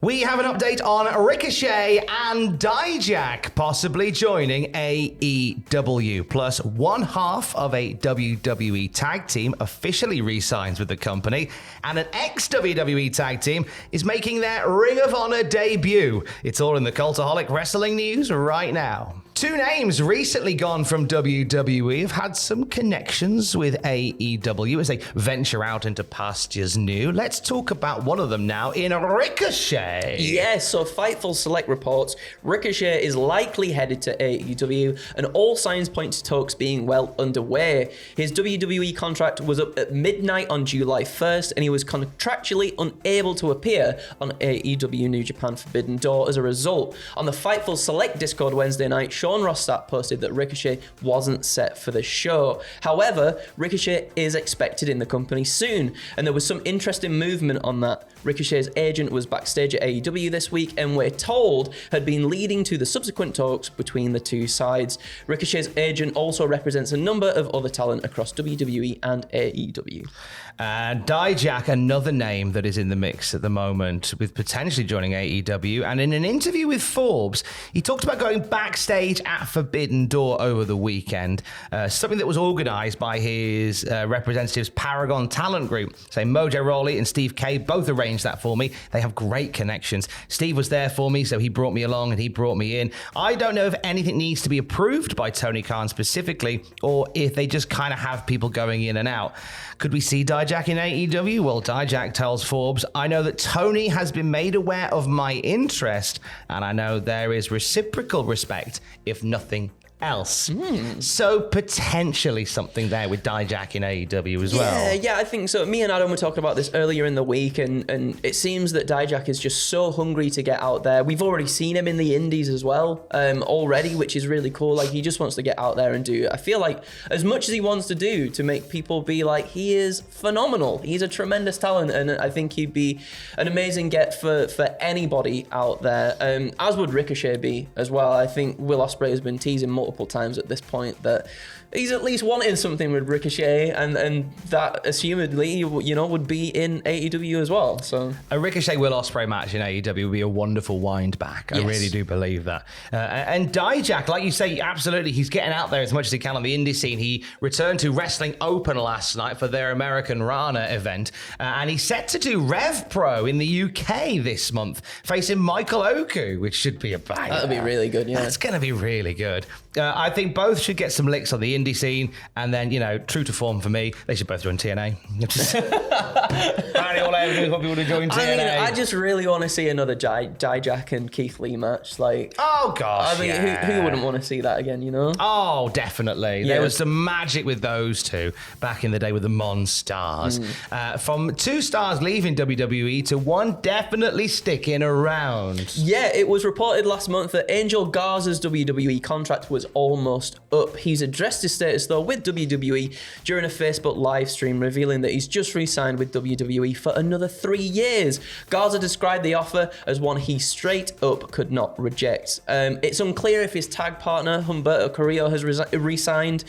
We have an update on Ricochet and Dijak possibly joining AEW. Plus, one half of a WWE tag team officially re-signs with the company, and an ex-WWE tag team is making their Ring of Honor debut. It's all in the Cultaholic Wrestling news right now. Two names recently gone from WWE have had some connections with AEW as they venture out into pastures new. Let's talk about one of them now in Ricochet. Yes, so Fightful Select reports Ricochet is likely headed to AEW, and all signs point to talks being well underway. His WWE contract was up at midnight on July 1st, and he was contractually unable to appear on AEW New Japan Forbidden Door as a result. On the Fightful Select Discord Wednesday night, Sean Rossap posted that Ricochet wasn't set for the show. However, Ricochet is expected in the company soon, and there was some interesting movement on that. Ricochet's agent was backstage at AEW this week, and we're told had been leading to the subsequent talks between the two sides. Ricochet's agent also represents a number of other talent across WWE and AEW. Dijak, another name that is in the mix at the moment with potentially joining AEW, and in an interview with Forbes, he talked about going backstage at Forbidden Door over the weekend, something that was organised by his representatives Paragon Talent Group. So Mojo Rawley and Steve K both arranged that for me. They have great connections. Steve was there for me, so he brought me along and he brought me in. I don't know if anything needs to be approved by Tony Khan specifically, or if they just kind of have people going in and out. Could we see Dijak in AEW? Well, Dijak tells Forbes, I know that Tony has been made aware of my interest, and I know there is reciprocal respect, if nothing else. So potentially something there with Dijak in AEW as well. Yeah, I think so. Me and Adam were talking about this earlier in the week, and it seems that Dijak is just so hungry to get out there. We've already seen him in the indies as well already, which is really cool. Like, he just wants to get out there and do, I feel like, as much as he wants to do to make people be like, he is phenomenal. He's a tremendous talent, and I think he'd be an amazing get for anybody out there, as would Ricochet be as well. I think Will Ospreay has been teasing multiple times at this point that he's at least wanting something with Ricochet, and that assumedly, you know, would be in AEW as well. So a Ricochet Will Ospreay match in AEW would be a wonderful wind back. I really do believe that. And Dijak, like you say, absolutely, he's getting out there as much as he can on the indie scene. He returned to Wrestling Open last night for their American Rana event, and he's set to do Rev Pro in the UK this month, facing Michael Oku, which should be a banger. That'll be really good, yeah. That's going to be really good. I think both should get some licks on the indie scene, and then, you know, true to form for me, they should both join TNA. Apparently all I ever do is want people to join TNA. I mean, I just really want to see another Dijak and Keith Lee match. Like, oh gosh, I mean, who wouldn't want to see that again, you know? Oh, definitely. Yeah. There was some magic with those two back in the day with the Monstars. From two stars leaving WWE to one definitely sticking around. Yeah, it was reported last month that Angel Garza's WWE contract was almost up. He's addressed his status though with WWE during a Facebook live stream, revealing that he's just re-signed with WWE for another 3 years. Garza described the offer as one he straight up could not reject. It's unclear if his tag partner Humberto Carrillo has re-signed.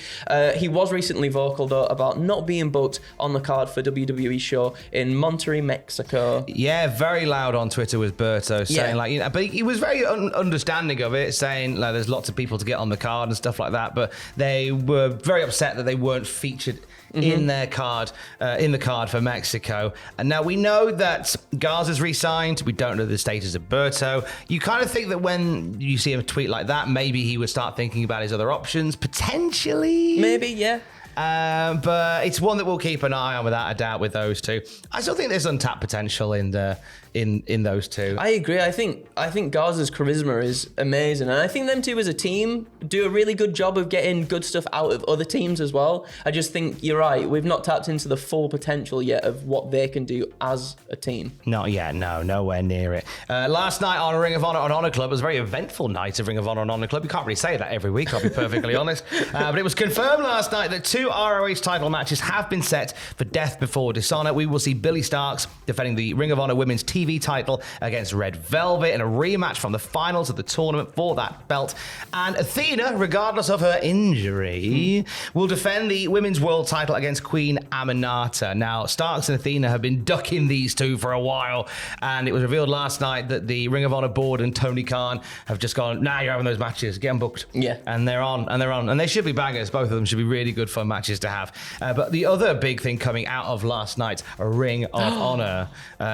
He was recently vocal though about not being booked on the card for WWE show in Monterrey, Mexico. Yeah, very loud on Twitter with Berto saying like, you know, but he was very understanding of it, saying like there's lots of people to get on the card and stuff like that, but they were very upset that they weren't featured in their card, in the card for Mexico. And now we know that Garza's re-signed. We don't know the status of Berto. You kind of think that when you see him tweet like that, maybe he would start thinking about his other options, potentially. Maybe, yeah. But it's one that we'll keep an eye on without a doubt with those two. I still think there's untapped potential in those two. I agree. I think Garza's charisma is amazing, and I think them two as a team do a really good job of getting good stuff out of other teams as well. I just think you're right. We've not tapped into the full potential yet of what they can do as a team. Not yet. No, nowhere near it. Last night on Ring of Honor on Honor Club, it was a very eventful night of Ring of Honor on Honor Club. You can't really say that every week, I'll be perfectly honest. But it was confirmed last night that two ROH title matches have been set for Death Before Dishonor. We will see Billy Starks defending the Ring of Honor Women's TV title against Red Velvet in a rematch from the finals of the tournament for that belt. And Athena, regardless of her injury, will defend the women's world title against Queen Aminata. Now, Starks and Athena have been ducking these two for a while, and it was revealed last night that the Ring of Honor board and Tony Khan have just gone, nah, you're having those matches, get them booked. Yeah. And they're on. And they should be bangers. Both of them should be really good fun matches to have. But the other big thing coming out of last night's Ring of Honor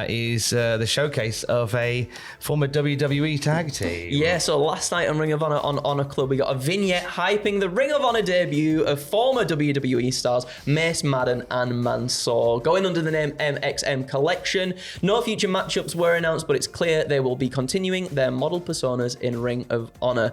is the showcase of a former WWE tag team. Yeah, so last night on Ring of Honor on Honor Club, we got a vignette hyping the Ring of Honor debut of former WWE stars Mace, Madden, and Mansoor, going under the name MXM Collection. No future matchups were announced, but it's clear they will be continuing their model personas in Ring of Honor.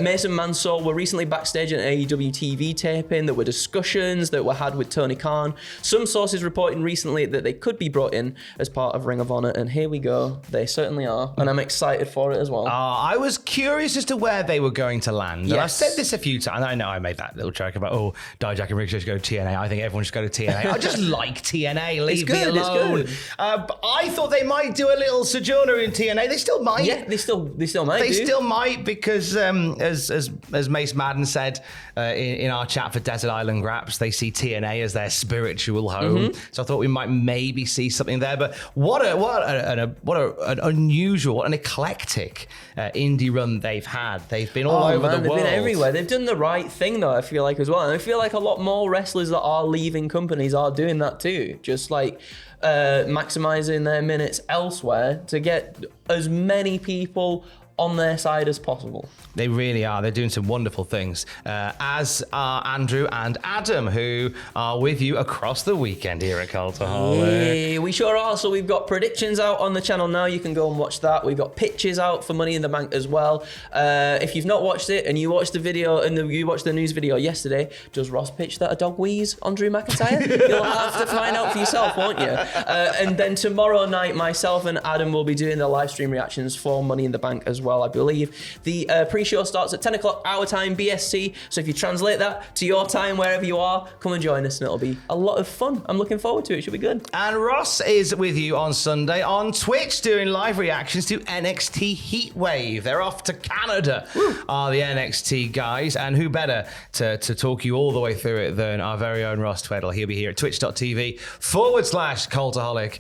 Mace and Mansoor were recently backstage at an AEW TV taping. There were discussions that were had with Tony Khan. Some sources reporting recently that they could be brought in as part of Ring of Honor, and here we go. They certainly are, and I'm excited for it as well. I was curious as to where they were going to land. Yes. And I've said this a few times. I know I made that little joke about, Dijak and Ricochet should go to TNA. I think everyone should go to TNA. I just like TNA. Leave me alone. It's good. But I thought they might do a little sojourner in TNA. They still might. Yeah, they still might. They still might, because as Mace Madden said in our chat for Desert Island Graps, they see TNA as their spiritual home. So I thought we might maybe see something there. But what an unusual and eclectic indie run they've had. They've been all over the world. They've been everywhere. They've done the right thing, though, I feel like, as well. And I feel like a lot more wrestlers that are leaving companies are doing that too. Just like maximizing their minutes elsewhere to get as many people on their side as possible. They really are. They're doing some wonderful things, as are Andrew and Adam, who are with you across the weekend here at Cultaholic. Yeah, we sure are. So we've got predictions out on the channel now. You can go and watch that. We've got pitches out for Money in the Bank as well. If you've not watched it and you watched the video and you watched the news video yesterday, does Ross pitch that a dog wheeze on Drew McIntyre? You'll have to find out for yourself, won't you? And then tomorrow night, myself and Adam will be doing the live stream reactions for Money in the Bank as well, I believe. The pre-show starts at 10 o'clock our time, BSC. So if you translate that to your time, wherever you are, come and join us and it'll be a lot of fun. I'm looking forward to it. It should be good. And Ross is with you on Sunday on Twitch doing live reactions to NXT Heatwave. They're off to Canada, are the NXT guys. And who better to talk you all the way through it than our very own Ross Tweddle. He'll be here at twitch.tv/Cultaholic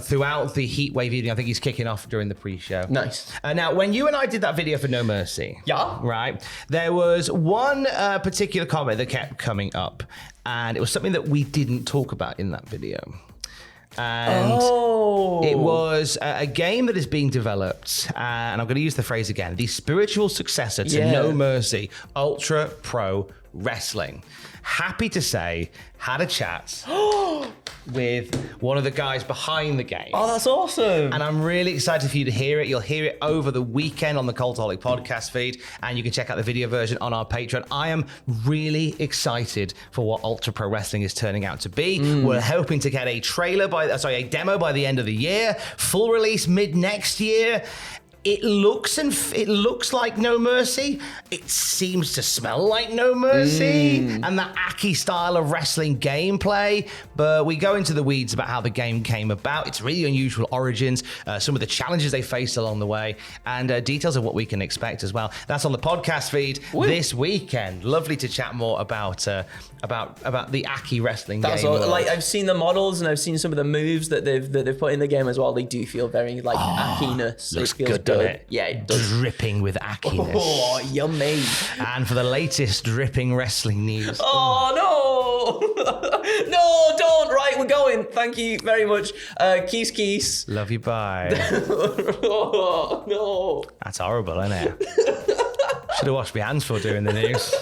throughout the Heatwave evening. I think he's kicking off during the pre-show. Nice. Now, when you and I did that video for No Mercy, yeah, right, there was one particular comment that kept coming up, and it was something that we didn't talk about in that video. And it was a game that is being developed, and I'm going to use the phrase again, the spiritual successor to No Mercy, Ultra Pro Wrestling. Happy to say, had a chat with one of the guys behind the game. Oh, that's awesome. And I'm really excited for you to hear it. You'll hear it over the weekend on the Cultaholic podcast feed, and you can check out the video version on our Patreon. I am really excited for what Ultra Pro Wrestling is turning out to be. We're hoping to get a demo by the end of the year, full release mid next year. It looks like No Mercy. It seems to smell like No Mercy, and that Aki style of wrestling gameplay. But we go into the weeds about how the game came about, its really unusual origins, some of the challenges they faced along the way, and details of what we can expect as well. That's on the podcast feed this weekend. Lovely to chat more about the Aki wrestling game. Like, I've seen the models and I've seen some of the moves that they've put in the game as well. They do feel very like Aki-ness. Looks it feels good, doesn't it? Yeah, it does. Dripping with Aki-ness. Oh, yummy. And for the latest dripping wrestling news. Oh, no. No, don't. Right, we're going. Thank you very much. Keys. Love you, bye. Oh, no. That's horrible, isn't it? Should have washed my hands before doing the news.